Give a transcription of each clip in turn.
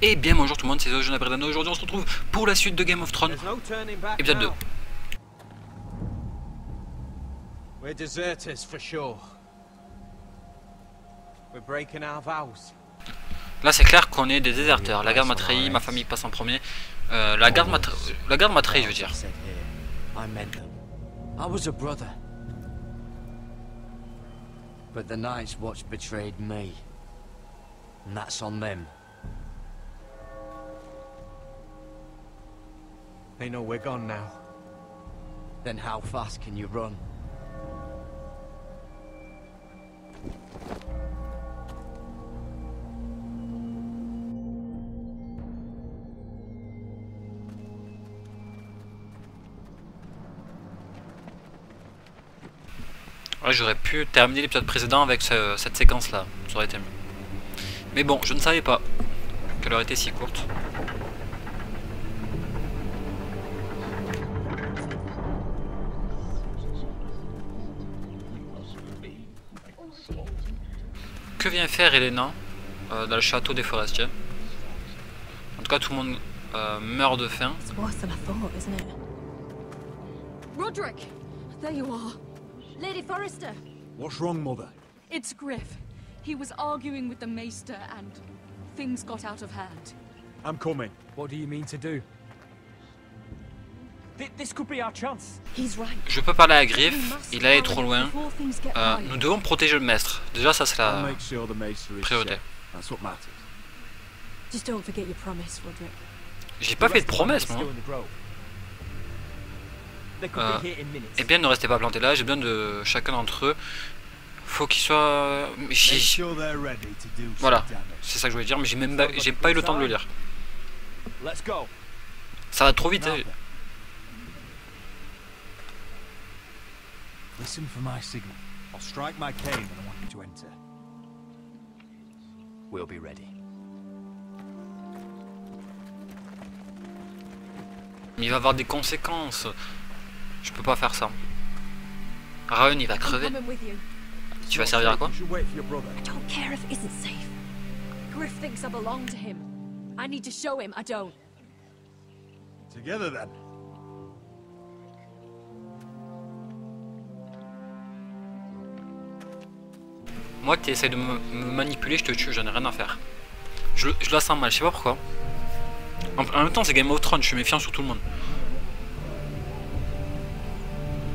Et bien bonjour tout le monde, c'est Sous, aujourd'hui on se retrouve pour la suite de Game of Thrones, épisode 2. We're deserters for sure. We're breaking our vows. Là c'est clair qu'on est des déserteurs, la garde m'a trahi, ma famille passe en premier. La garde m'a trahi je veux dire. I was a brother. But the Night's Watch betrayed me. And that's on them. They know we're gone now. Then how fast can you run? Ouais, j'aurais pu terminer l'épisode précédent avec cette séquence là, ça aurait été mieux. Mais bon, je ne savais pas qu'elle aurait été si courte. Que vient faire Elena dans le château des forestiers? En tout cas, tout le monde meurt de faim. Roderick, there you are. Lady Forrester. What's wrong, Mother? It's Griff. He was arguing with the Maester and things got out of hand. I'm coming. What do you mean to do? This could be our chance. He's right. Je peux parler à Griff, il allait trop loin. Nous devons protéger le maître. Déjà, ça c'est la priorité. Just don't forget your promise, Roderick. J'ai pas fait de promesse, moi. Eh bien, ne restez pas plantés là, j'ai besoin de chacun d'entre eux. Faut qu'ils soient... Voilà, c'est ça que je voulais dire, mais j'ai pas eu le temps de le lire. Ça va trop vite, hein. Listen for my signal. I'll strike my cane when I want you to enter. We'll be ready. Il va avoir des conséquences. Je peux pas faire ça. Ryan, il va crever. Tu vas servir à quoi? I don't care if it isn't safe. Griff thinks I belong to him. I need to show him I don't. Together then. Moi, tu essaies de me manipuler, je te tue, j'en ai rien à faire. Je la sens mal, je sais pas pourquoi. En même temps, c'est Game of Thrones, je suis méfiant sur tout le monde.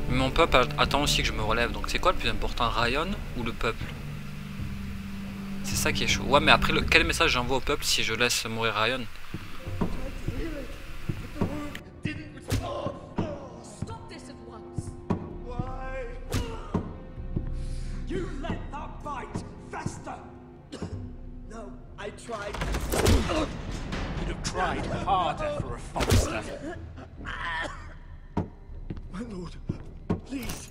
Mais mon peuple attend aussi que je me relève, donc c'est quoi le plus important, Ryan ou le peuple? C'est ça qui est chaud. Ouais, mais après, quel message j'envoie au peuple si je laisse mourir Ryan? You'd have tried harder for a Forrester. My lord, please.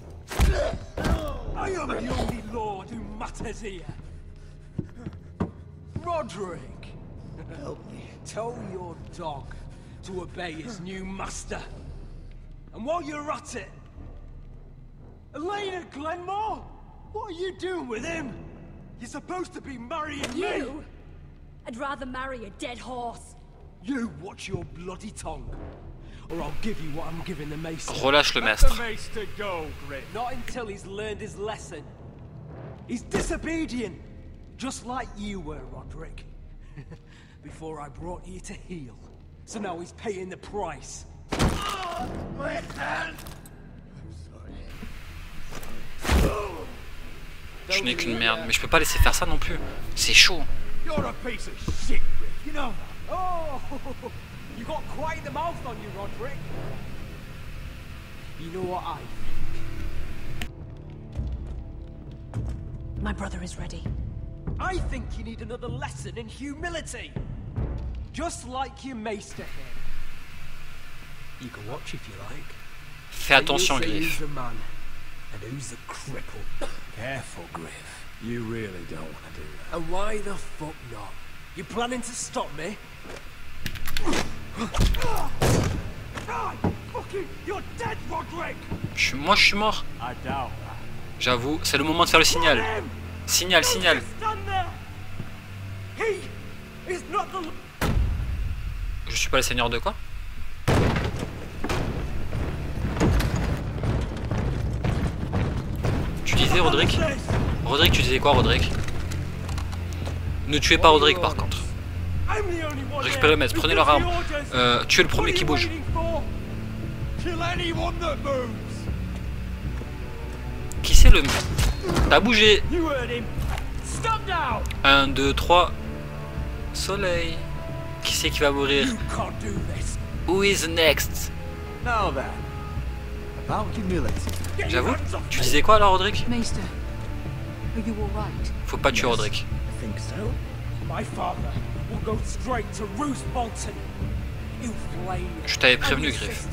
I am the only lord who matters here. Roderick, help me. Tell your dog to obey his new master. And while you're at it, Elena Glenmore, what are you doing with him? You're supposed to be marrying me. I'd rather marry a dead horse. You watch your bloody tongue, or I'll give you what I'm giving the Maester. Relâche le Let the maître. Maester go, Griff. Not until he's learned his lesson. He's disobedient, just like you were, Roderick. Before I brought you to heel. So now he's paying the price. My hand! Je n'ai qu'une merde, mais je peux pas laisser faire ça non plus. C'est chaud. You're a piece of shit, Griff. You know that. Oh, you got quite the mouth on you, Roderick. You know what I think? My brother is ready. I think you need another lesson in humility. Just like your Maester here. You can watch if you like. Fais attention, Griff. Who's the man and who's the cripple? Careful, Griff. You really don't want to do that. And why the fuck not? You planning to stop me? You're dead, Roderick. Moi, je suis mort. J'avoue, c'est le moment de faire le signal. Signal, signal. suis pas le seigneur de quoi? Tu disais Roderick? Roderick, tu disais quoi Roderick? Ne tuez pas Roderick par contre. Récupérez le maître, prenez leur arme. Tuez le premier qui bouge. Qui c'est le... T'as bougé. 1, 2, 3. Soleil. Qui c'est qui va mourir? Who is next? J'avoue. Tu disais quoi alors Roderick? Faut pas tuer Roderick. Je t'avais prévenu, Griff.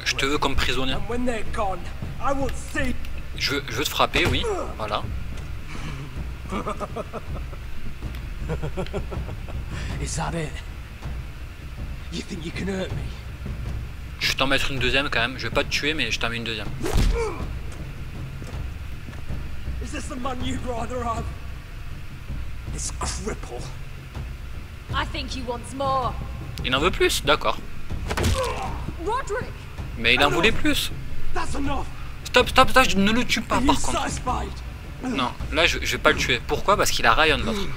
Je te veux comme prisonnier. Je veux te frapper, oui. Voilà. Je vais t'en mettre une deuxième quand même. Je vais pas te tuer, mais je t'en mets une deuxième. Il en veut plus, d'accord. Mais il en voulait plus. Stop, stop, stop, ne le tue pas par contre. Non, là je vais pas le tuer. Pourquoi? Parce qu'il a Ryan l'autre.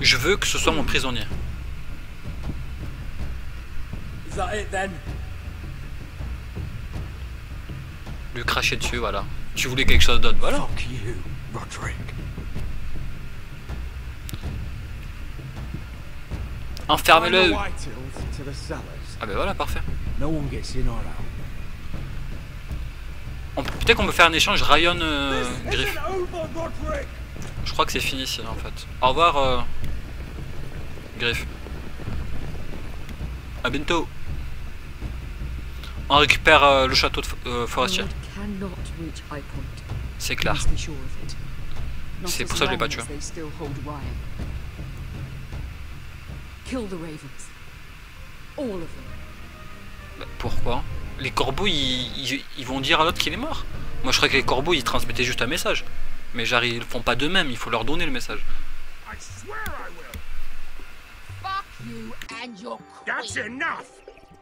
Je veux que ce soit mon prisonnier. Lui cracher dessus, voilà. Tu voulais quelque chose d'autre, voilà. Enfermez-le. Ah ben voilà, parfait. Peut-être qu'on peut faire un échange Ryan Griff. Je crois que c'est fini ici en fait. Au revoir Griff. À bientôt. On récupère le château de forestier. C'est clair. C'est pour ça que je l'ai pas tué. Bah, pourquoi? Les corbeaux ils vont dire à l'autre qu'il est mort. Moi je crois que les corbeaux ils transmettaient juste un message. Mais genre ils le font pas d'eux-mêmes, il faut leur donner le message. That's enough!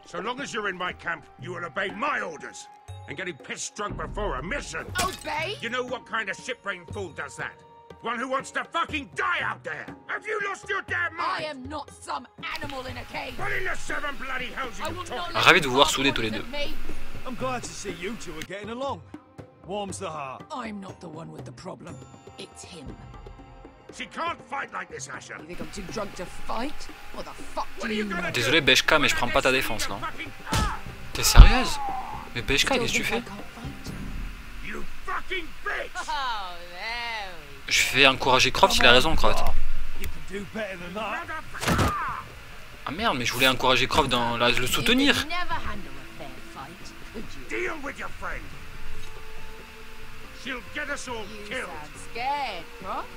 So long as you're in my camp, you will obey my orders. And getting pissed drunk before a mission. Obey? You know what kind of shit-brained fool does that? One who wants to fucking die out there! Have you lost your damn mind? I am not some animal in a cage. What in the seven bloody hells are you talking? Ravi de vous voir soudés tous les deux. I'm glad to see you two are getting along. Warms the heart. I'm not the one with the problem. It's him. She can't fight like this, Asher. You think I'm too drunk to fight? What the fuck do you know? Désolé Beshka, mais je prends pas ta défense là. T'es sérieuse? Mais Beshka, qu'est-ce que tu fais? You fucking bitch! Je vais encourager Croft, il a raison Croft. Ah merde, mais je voulais encourager Croft dans le soutenir. Deal with your friend. She'll get us all killed. Scared, Croft?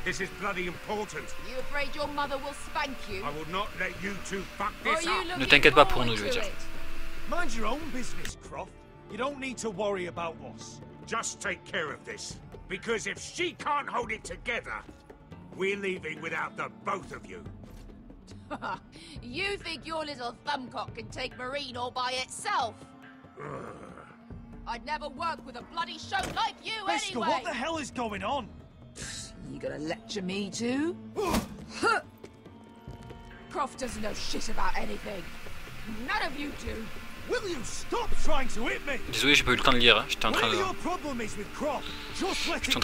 This is bloody important. You afraid your mother will spank you? I will not let you two fuck this up. Ne t'inquiète pas pour nous, je veux dire. Mind your own business, Croft. You don't need to worry about us. Just take care of this. Because if she can't hold it together, we're leaving without the both of you. You think your little thumbcock can take Marine all by itself? I'd never work with a bloody show like you Beshka, anyway! what the hell is going on? You gonna lecture me too? Croft doesn't know shit about anything. None of you do. Will you stop trying to hit me? Désolé, j'ai pas eu le temps de lire. Hein. J'étais en train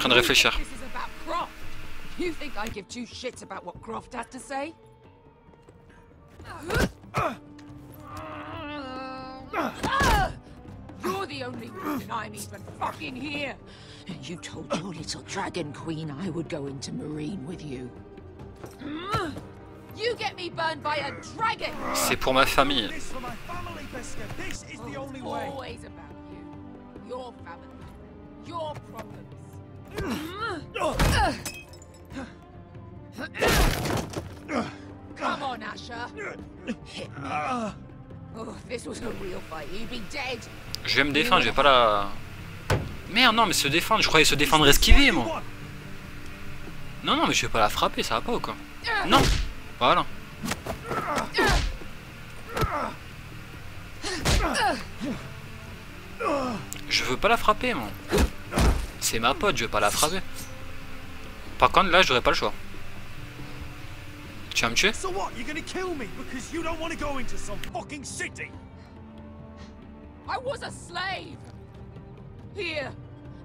de réfléchir. This is about Croft. You think I give two shits about what Croft has to say? You're the only reason I'm even fucking here. You told your little dragon queen I would go into Marine with you. You get me burned by a dragon. C'est pour ma famille. Always about you, your family, your problems. Come on, Asher. Hit me. Oh, if this was a real fight, you'd be dead. Je vais me défendre, je vais pas la... Merde, non, mais se défendre. Je croyais se défendre esquiver, moi. Non, non, mais je vais pas la frapper, ça va pas ou quoi? Non. Voilà. Je veux pas la frapper, moi. C'est ma pote, je veux pas la frapper. Par contre, là, j'aurais pas le choix. Tu vas me tuer? So what? You're gonna kill me because you don't want to go into some fucking city? I was a slave! Here,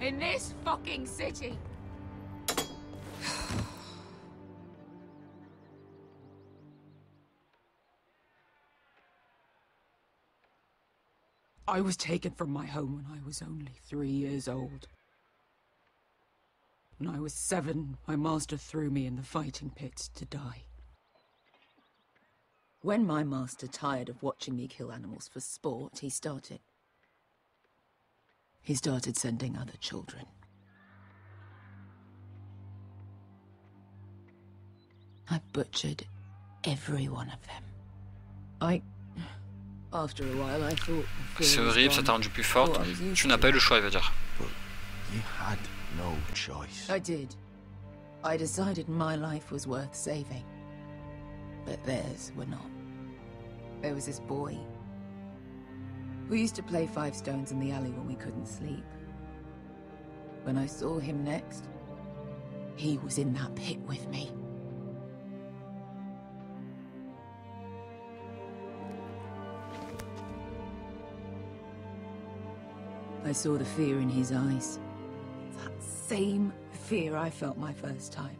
in this fucking city! I was taken from my home when I was only 3 years old. When I was 7, my master threw me in the fighting pits to die. When my master tired of watching me kill animals for sport, he started sending other children. I butchered every one of them. After a while, I thought. C'est horrible, ça t'a rendu plus forte. Tu n'as pas eu le choix, il va dire. You had no choice. I did. I decided my life was worth saving. But theirs were not. There was this boy. We used to play 5 stones in the alley when we couldn't sleep. When I saw him next, he was in that pit with me. I saw the fear in his eyes. That same fear I felt my first time.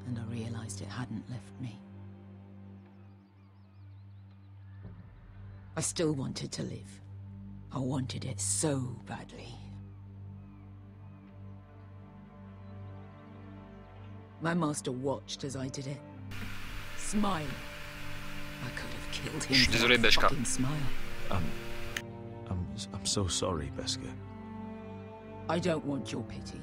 And I realized it hadn't left me. I still wanted to live. I wanted it so badly. My master watched as I did it. Smiling. I could have killed him. Je suis désolé, Beshka. Smile. I'm so sorry, Beska. I don't want your pity.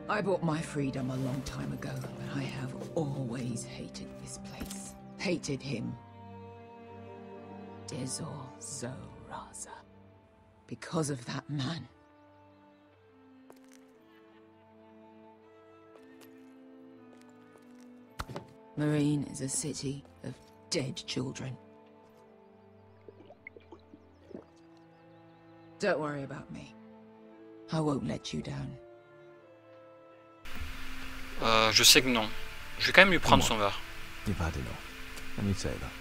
I bought my freedom a long time ago, but I have always hated this place. Hated him. Dizor Zoraza. Because of that man. Marine is a city of dead children. Don't worry about me. I won't let you down. Je sais que non. Je vais quand même lui prendre son verre. You've had enough. Let me say that.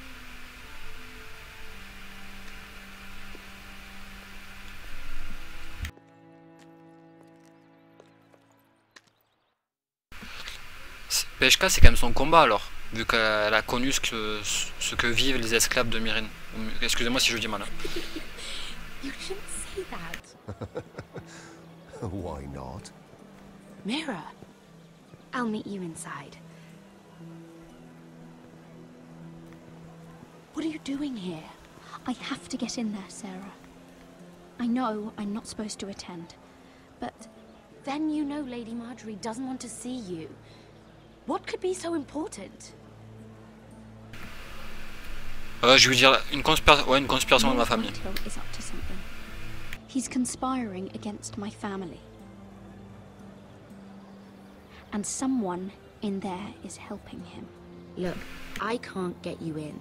PHK, c'est quand même son combat alors, vu qu'elle a connu ce que vivent les esclaves de Myrine. Excusez-moi si je dis mal. You shouldn't say that. Why not? Mira, I'll meet you inside. What are you doing here? I have to get in there, Sarah. I know I'm not supposed to attend, but Then you know Lady Marjorie doesn't want to see you. What could be so important? Je vais dire une conspiration de ma famille. Is up to something. He's conspiring against my family. And someone in there is helping him. Look, I can't get you in.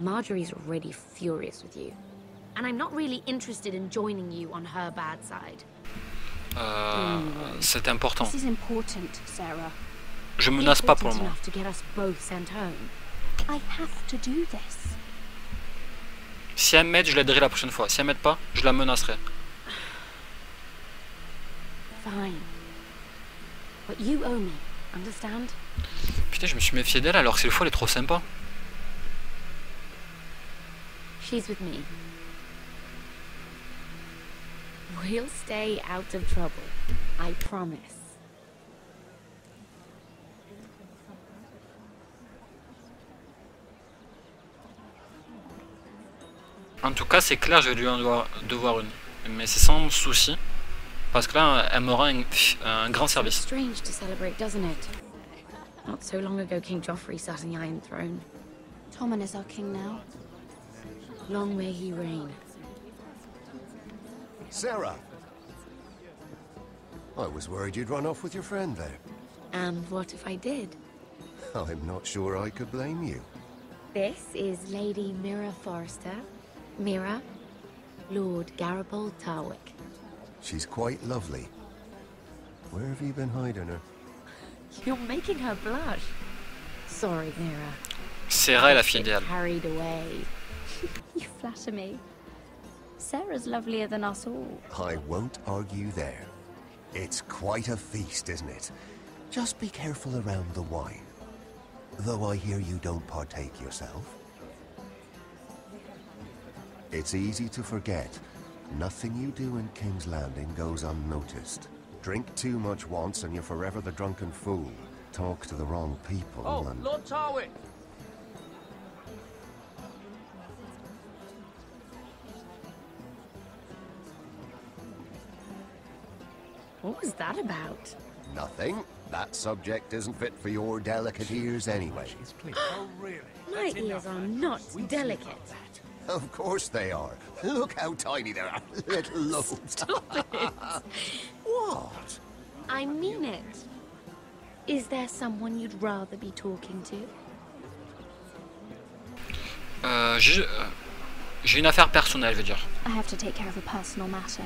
Marjorie's already furious with you. And I'm not really interested in joining you on her bad side. C'est important. This is important, Sarah. Je menace pas pour le moment. Enough to get us both sent home. I have to do this. Si elle m'aide, je l'aiderai la prochaine fois. Si elle m'aide pas, je la menacerai. Fine. But you owe me, understand? Putain, je me suis méfié d'elle alors que cette fois elle est trop sympa. She's with me. We'll stay out of trouble. I promise. En tout cas, c'est clair, je vais lui en devoir une. Mais c'est sans souci. Parce que là, elle me rend un grand service. It's strange to celebrate, doesn't it? Not so long ago, King Joffrey sat on the Iron Throne. Tommen is our king now. Long may he reign. Sarah! I was worried you'd run off with your friend there. And what if I did? I'm not sure I could blame you. This is Lady Mira Forrester. Mira, Lord Garibaldi Tarwick. She's quite lovely. Where have you been hiding her? You're making her blush. Sorry, Mira. Sarah est la fille idéale. Carried away. You flatter me. Sarah's lovelier than us all. I won't argue there. It's quite a feast, isn't it? Just be careful around the wine. Though I hear you don't partake yourself. It's easy to forget. Nothing you do in King's Landing goes unnoticed. Drink too much once and you're forever the drunken fool. Talk to the wrong people and... Lord Tarwick! What was that about? Nothing. That subject isn't fit for your delicate ears anyway. Oh, really? My ears are not delicate. Of course they are. Look how tiny they are. Little lobes. Stop it. What? I mean it. Is there someone you'd rather be talking to? J'ai une affaire personnelle, je veux dire. I have to take care of a personal matter.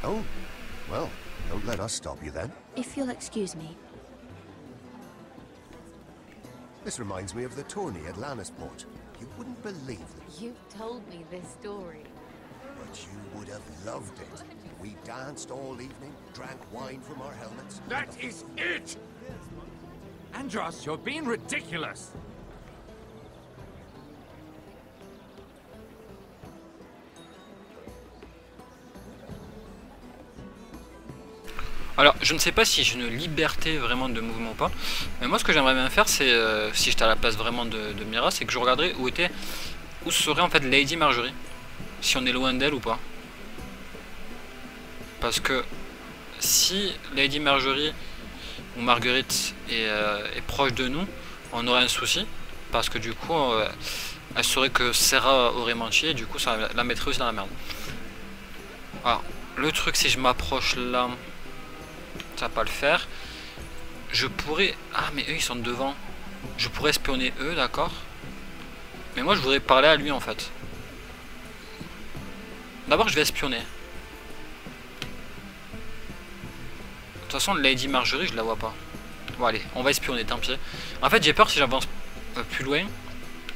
Oh, well, don't let us stop you then. If you'll excuse me. This reminds me of the tourney at Lannisport. You wouldn't believe it. You've told me this story. But you would have loved it. We danced all evening, drank wine from our helmets. That is it! Andros, you're being ridiculous! Alors, je ne sais pas si j'ai une liberté vraiment de mouvement ou pas. Mais moi, ce que j'aimerais bien faire, c'est, si j'étais à la place vraiment de Mira, c'est que je regarderais où serait en fait Lady Marjorie. Si on est loin d'elle ou pas. Parce que si Lady Marjorie ou Marguerite est proche de nous, on aurait un souci. Parce que du coup, elle saurait que Sarah aurait menti et du coup, ça la mettrait aussi dans la merde. Alors, le truc, si je m'approche là... Ça va pas le faire. Je pourrais... Ah mais eux ils sont devant. Je pourrais espionner eux, d'accord. Mais moi je voudrais parler à lui en fait. D'abord je vais espionner. De toute façon Lady Marjorie je la vois pas. Bon allez, on va espionner, tant pis. En fait j'ai peur si j'avance plus loin.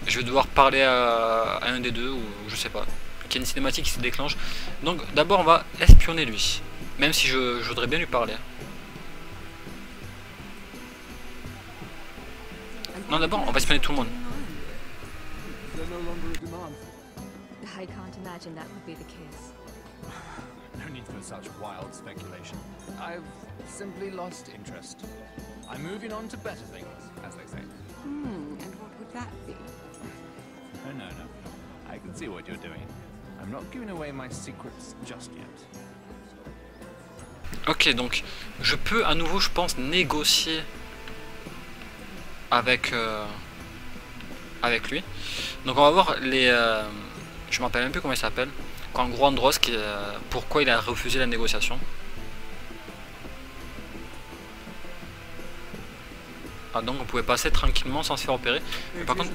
Je vais devoir parler à un des deux ou je sais pas. Qu'il y a une cinématique qui se déclenche. Donc d'abord on va espionner lui. Même si je voudrais bien lui parler. Non, d'abord, on va espionner tout le monde. I can't imagine that would be the case. No need for such wild speculation. I've simply lost interest. I'm moving on to better things, as they say. And what would that be? No. I can see what you're doing. I'm not giving away my secrets just yet. Ok, donc je peux à nouveau, je pense, négocier avec lui. Donc on va voir les... je me rappelle même plus comment il s'appelle. En gros Andros, pourquoi il a refusé la négociation. Ah donc on pouvait passer tranquillement sans se faire opérer. Mais par contre...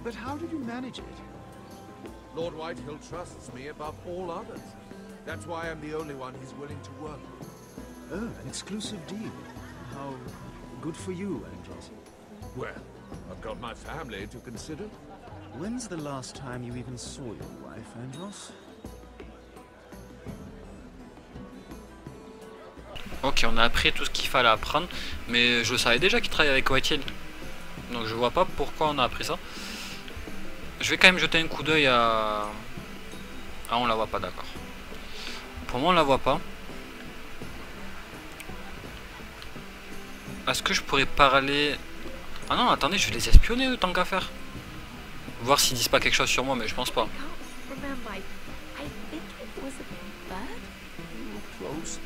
But how did you manage it? Lord Whitehill trusts me above all others. That's why I'm the only one he's willing to work with. Oh, an exclusive deal. How good for you, Andros. Well, I've got my family to consider. When's the last time you even saw your wife, Andros? Ok, on a appris tout ce qu'il fallait apprendre, mais je savais déjà qu'il travaillait avec Whitehill. Donc je vois pas pourquoi on a appris ça. Je vais quand même jeter un coup d'œil à... Ah, on la voit pas, d'accord. Pour moi, on la voit pas. Est-ce que je pourrais parler... Ah non, attendez, je vais les espionner, eux, tant qu'à faire. Voir s'ils disent pas quelque chose sur moi, mais je pense pas. Close.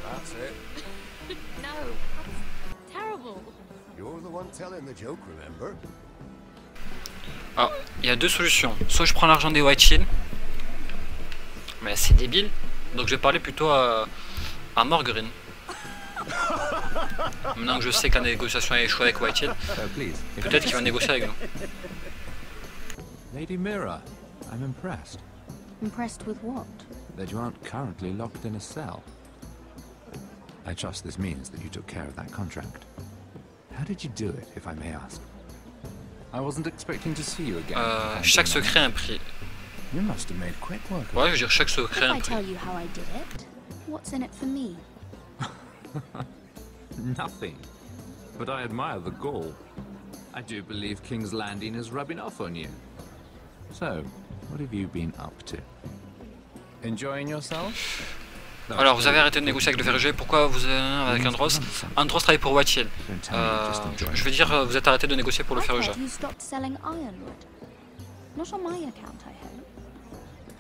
That's it. No, that's terrible. You're the one telling the joke, remember? Alors, il y a deux solutions. Soit je prends l'argent des White Shield, mais c'est débile. Donc je vais parler plutôt à Morgryn. Maintenant que je sais que la négociation a échoué avec White Shield, peut-être qu'il va négocier avec nous. Lady Mira, I'm impressed. Impressed with what? That you aren't currently locked in a cell. I trust this means that you took care of that contract. How did you do it, if I may ask? I wasn't expecting to see you again. Chaque secret a un prix. You must have made quick work. Ouais, je veux dire chaque secret a un If I prix. tell you how I did it, what's in it for me? Nothing. But I admire the gall. I do believe King's Landing is rubbing off on you. So, what have you been up to? Enjoying yourself? Alors, vous avez arrêté de négocier avec le verger. Pourquoi vous avec Andros? Andros travaille pour White Shield. Je veux dire, vous êtes arrêté de négocier pour le ferrugia. You stopped selling ironwood. Not on my account, I hope.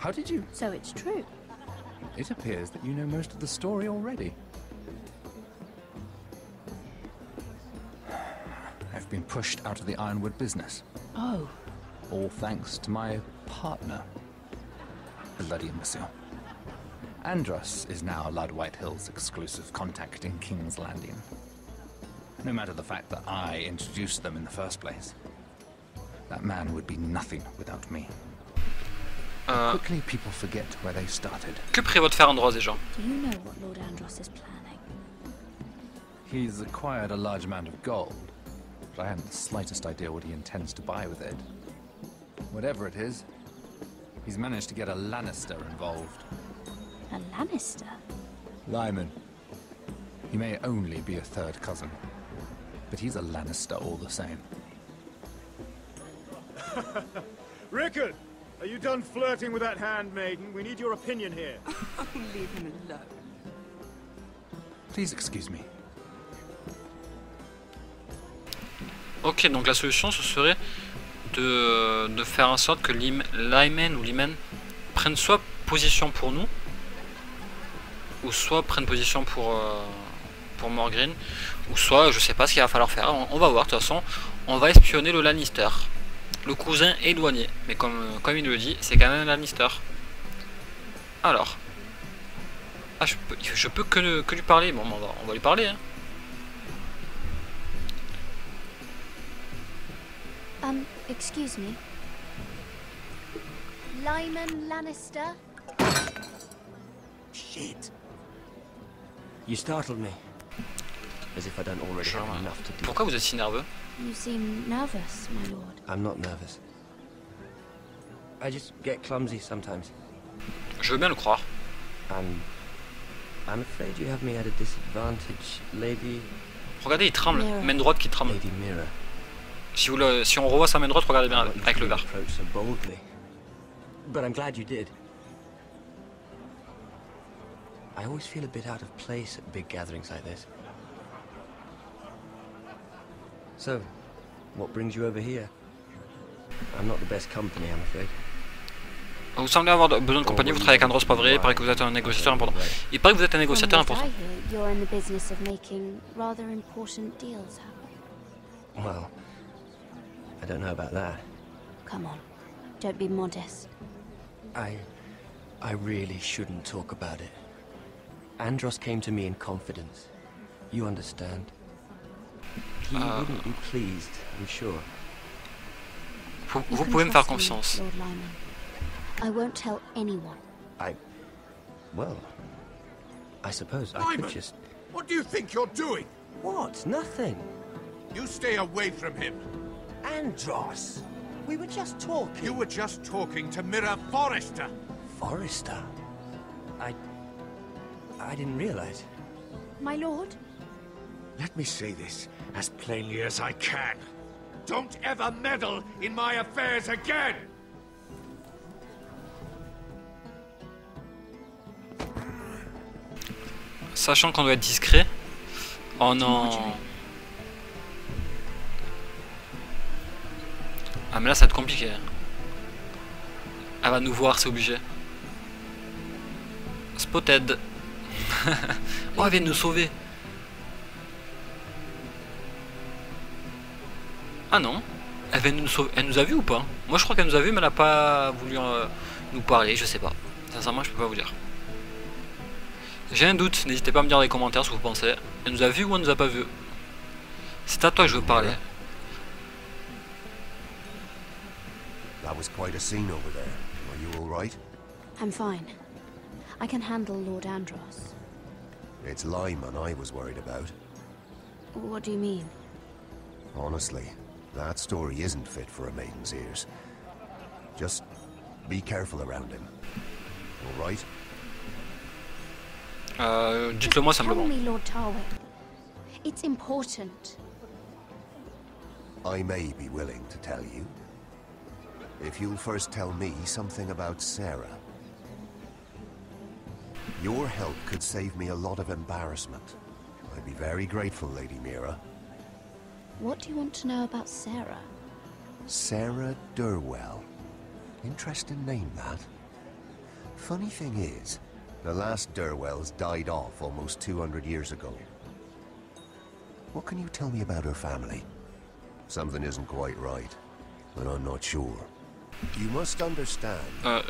How did you? So it's true. It appears that you know most of the story already. I've been pushed out of the ironwood business. Oh. All thanks to my partner. Bloody imbecile. Andros is now Lud Whitehill's exclusive contact in King's Landing. No matter the fact that I introduced them in the first place. That man would be nothing without me. Quickly people forget where they started. Que prévoit de faire Andros déjà? Do you know what Lord Andros is planning? He's acquired a large amount of gold, but I haven't the slightest idea what he intends to buy with it. Whatever it is, he's managed to get a Lannister involved. A Lannister? Lyman. He may only be a third cousin, but he's a Lannister all the same. Rickard, are you done flirting with that handmaiden? We need your opinion here. Leave him alone. Please excuse me. Ok, donc la solution ce serait de faire en sorte que Lyman prenne soit position pour nous, ou soit prenne position pour Morgryn, ou soit je sais pas ce qu'il va falloir faire. On va voir, de toute façon, on va espionner le Lannister, le cousin éloigné, mais comme il le dit, c'est quand même un Lannister. Alors, je peux que lui parler. Bon, on va lui parler. Hein. Excuse me. Lyman Lannister? Shit. You startled me. As if I don't already have enough to do. Pourquoi vous êtes si nerveux? You seem nervous, my lord. I'm not nervous. I just get clumsy sometimes. Je veux bien le croire. I'm afraid you have me at a disadvantage, Lady. Regardez, il tremble, main droite qui tremble. Lady Mira. Si on revoit sa main droite, regardez bien avec le verre. So boldly. But I'm glad you did. I always feel a bit out of place at big gatherings like this. So, what brings you over here? I'm not the best company, I'm afraid. Vous semblez avoir besoin de compagnie, vous travaillez avec Andros, pas vrai? Il paraît que vous êtes un négociateur important. Il paraît que vous êtes un négociateur important. You're in the business of making rather important deals happen. Well, I don't know about that. Come on, don't be modest. I really shouldn't talk about it. Andros came to me in confidence. You understand? He wouldn't be pleased, I'm sure. Vous pouvez me faire confiance. Lord Lyman. I won't tell anyone. Well, I suppose I could just... What do you think you're doing? What? Nothing. You stay away from him. Andros! We were just talking. You were just talking to Mira Forrester. Forrester? I didn't realize. My lord? Let me say this as plainly as I can. Don't ever meddle in my affairs again! Sachant qu'on doit être discret. Oh non. Ah mais là ça va être compliqué. Elle va nous voir, c'est obligé. Spotted. Oh, elle vient de nous sauver. Ah non. Elle vient de nous sauver. Elle nous a vus ou pas? Moi je crois qu'elle nous a vus mais elle n'a pas voulu nous parler, je sais pas. Sincèrement je peux pas vous dire. J'ai un doute, n'hésitez pas à me dire dans les commentaires ce que vous pensez. Elle nous a vus ou elle nous a pas vus? C'est à toi que je veux parler. That was quite a scene over there. Are you all right? I'm fine. I can handle Lord Andros. It's Lyman I was worried about. What do you mean? Honestly, that story isn't fit for a maiden's ears. Just be careful around him. All right? Dites-le moi simplement. Tell me, Lord Tarwick. It's important. I may be willing to tell you. If you'll first tell me something about Sarah. Your help could save me a lot of embarrassment. I'd be very grateful, Lady Mira. What do you want to know about Sarah? Sarah Durwell. Interesting name, that. Funny thing is, the last Durwells died off almost 200 years ago. What can you tell me about her family? Something isn't quite right, but I'm not sure. You must understand.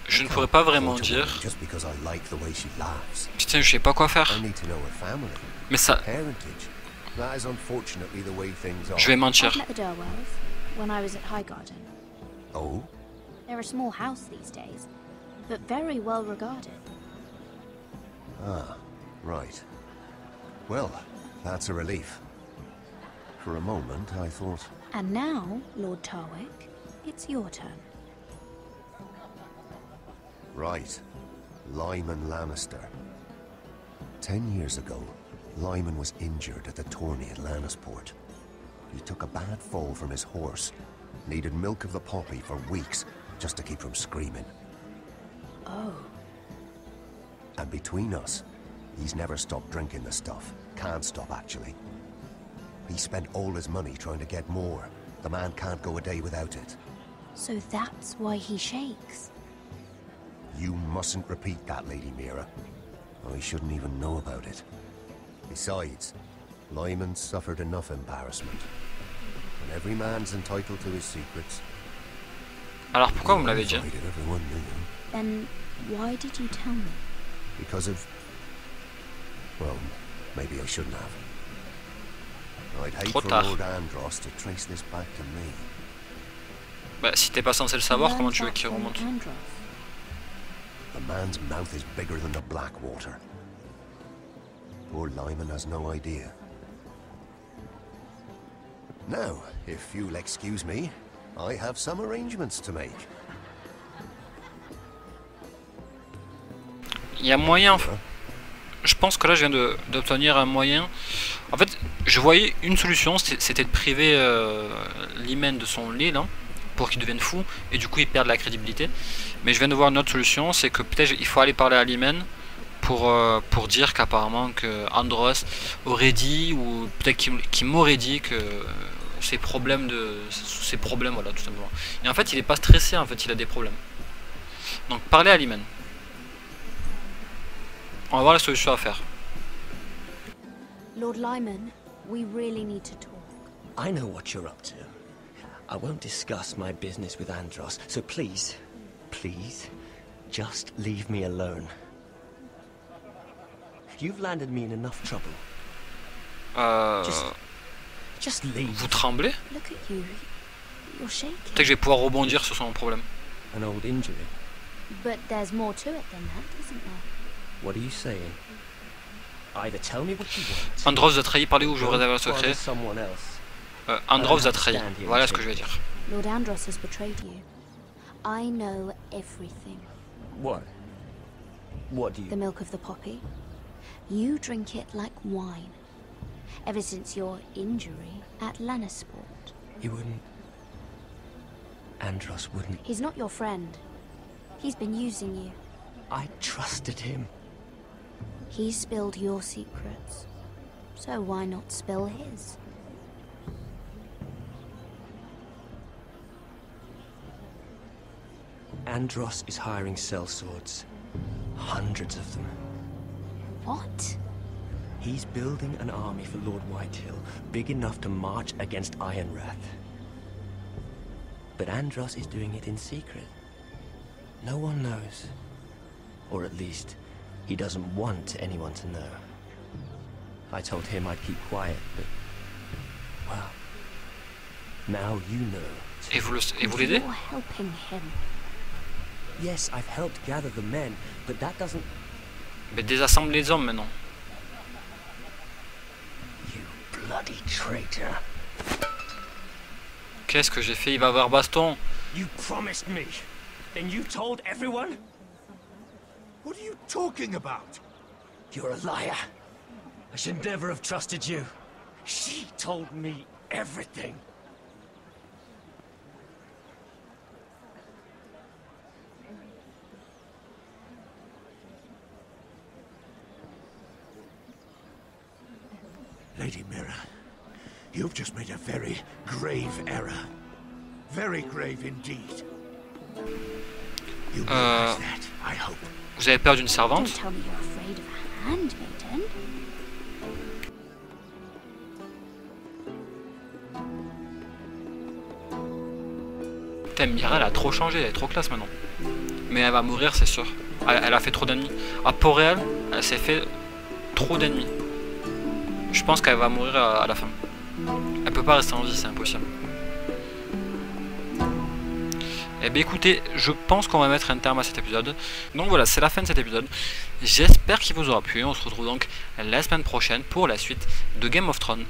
Je ne pourrais pas vraiment dire. Just because I like the way she laughs. Putain, je sais pas quoi faire. I need to know her family. Mais ça. Parentage. That is unfortunately the way things are. Je vais mentir. I met the Durwells when I was at Highgarden. Oh? They're a small house these days, but very well regarded. Ah, right. Well, that's a relief. For a moment, I thought... And now, Lord Tarwick, it's your turn. Right. Lyman Lannister. 10 years ago, Lyman was injured at the tourney at Lannisport. He took a bad fall from his horse, needed milk of the poppy for weeks just to keep from screaming. Oh. And between us, he's never stopped drinking the stuff. Can't stop, actually. He spent all his money trying to get more. The man can't go a day without it. So that's why he shakes. You mustn't repeat that, Lady Mira. I shouldn't even know about it. Besides, Lyman suffered enough embarrassment. And every man's entitled to his secrets. Alors pourquoi vous me l'avez dit? Everyone knew him. Then why did you tell me? Because of... Well, maybe I shouldn't have. I'd hate for Lord Andros to trace this back to me. Bah si t'es pas censé le savoir, comment tu veux qu'il remonte? The man's mouth is bigger than the Blackwater. Poor Lyman has no idea. Now, if you'll excuse me, I have some arrangements to make. Il y a moyen. Je pense que là je viens d'obtenir un moyen. En fait, je voyais une solution, c'était de priver l'hymen de son lit là, pour qu'il devienne fou et du coup il perd la crédibilité. Mais je viens de voir une autre solution, c'est que peut-être il faut aller parler à l'hymen pour dire qu'apparemment que Andros aurait dit, ou peut-être qu'il m'aurait dit que ses problèmes voilà, tout simplement. Et en fait il est pas stressé, en fait il a des problèmes. Donc parler à l'hymen. On va voir la solution à faire. Lord Lyman, we really need to talk. I know what you're up to. I won't discuss my business with Andros, so please, please, just leave me alone. You've landed me in enough trouble. Just leave. Vous tremblez? Look at you. You're shaking. Peut-être que je vais pouvoir rebondir sur son problème. An old injury. But there's more to it than that, isn't there? What are you saying? Either tell me what you want. Andros vous a trahi, parlez où je vous réserve le secret. Andros vous a trahi, voilà ce que je vais dire. Lord Andros has betrayed you. I know everything. What? What do you... The milk of the poppy. You drink it like wine. Ever since your injury at Lannisport. He wouldn't... Andros wouldn't... He's not your friend. He's been using you. I trusted him. He spilled your secrets. So why not spill his? Andros is hiring sellswords. Hundreds of them. What? He's building an army for Lord Whitehill, big enough to march against Ironrath. But Andros is doing it in secret. No one knows. Or at least, he doesn't want anyone to know. I told him I'd keep quiet, but... well... now you know. Et vous l'aidez? You're helping him. Yes, I've helped gather the men, but that doesn't... Mais désassemble les hommes maintenant. You bloody traitor. Qu'est-ce que j'ai fait? Il va avoir baston. You promised me. Then you told everyone? What are you talking about? You're a liar. I should never have trusted you. She told me everything. Lady Mira, you've just made a very grave error. Very grave indeed. You realize that, I hope. Vous avez peur d'une servante? Don't tell me you're afraid of a handmaiden. Putain, Mira, elle a trop changé, elle est trop classe maintenant. Mais elle va mourir, c'est sûr. Elle a fait trop d'ennemis. À Port-Réal, elle s'est fait trop d'ennemis. Je pense qu'elle va mourir à la fin. Elle peut pas rester en vie, c'est impossible. Eh bien écoutez, je pense qu'on va mettre un terme à cet épisode. Donc voilà, c'est la fin de cet épisode. J'espère qu'il vous aura plu. On se retrouve donc la semaine prochaine pour la suite de Game of Thrones.